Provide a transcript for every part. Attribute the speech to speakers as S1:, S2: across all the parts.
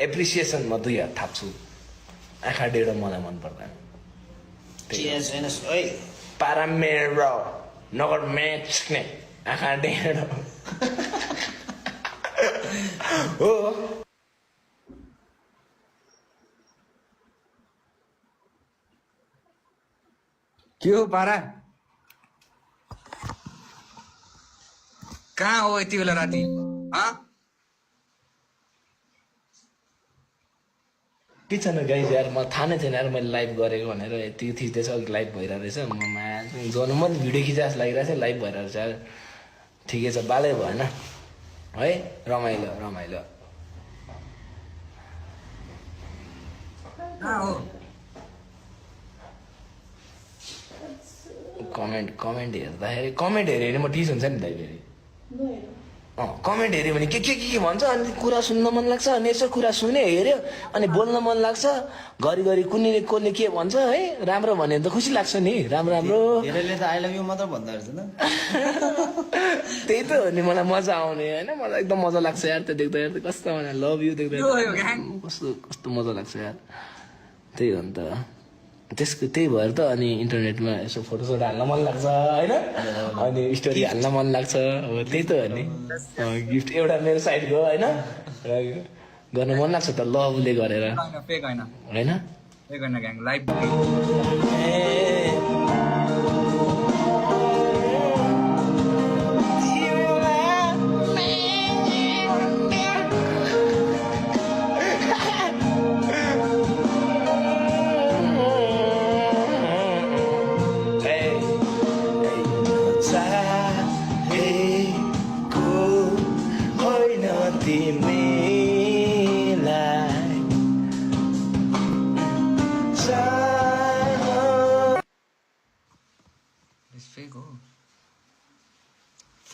S1: appreciation म 2 हात थाप्छु आँखा डेढो मलाई मन पर्दैन पारा मेरो नगर म्याच ने आँखा डेढो हो
S2: के हो पारा कहाँ हो यति बेला राति
S1: के छैन गाइज यार म थाहा नै थिएन यार मैले लाइभ गरेको भनेर यति थिच्दैछ अघि लाइभ भइरहेको रहेछ म गर्नु मन भिडियो खिचे जस्तो लागिरहेको छ लाइभ भइरहेको छ यार ठिकै छ बालै भएन है रमाइलो रमाइलो कमेन्ट हेर्दाखेरि कमेन्ट हेऱ्यो भने म डिस हुन्छ नि दाइ फेरि कमेन्ट हेऱ्यो भने के भन्छ अनि कुरा सुन्न मन लाग्छ अनि यसो कुरा सुने हेऱ्यो अनि बोल्न मन लाग्छ घरिघरि कुनै कसले के भन्छ है राम्रो भन्यो भने त खुसी लाग्छ नि राम्रो
S3: धेरैले त आई लभ यु मात्र भन्दा रहेछ न
S1: त्यही त हो नि मलाई मजा आउने होइन मलाई एकदम मजा लाग्छ यार त्यो देख्दा यार कस्तो मलाई लभ यु देख्दा कस्तो मजा लाग्छ यार त्यही हो नि त त्यसको त्यही भएर त अनि इन्टरनेटमा यसो फोटोसोटो हाल्न मन लाग्छ होइन अनि स्टोरी हाल्न मन लाग्छ अब त्यही त हो नि गिफ्ट एउटा मेरो साइडको होइन गर्न मन लाग्छ त लभले गरेर होइन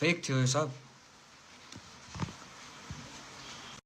S2: फेक थियो यो सब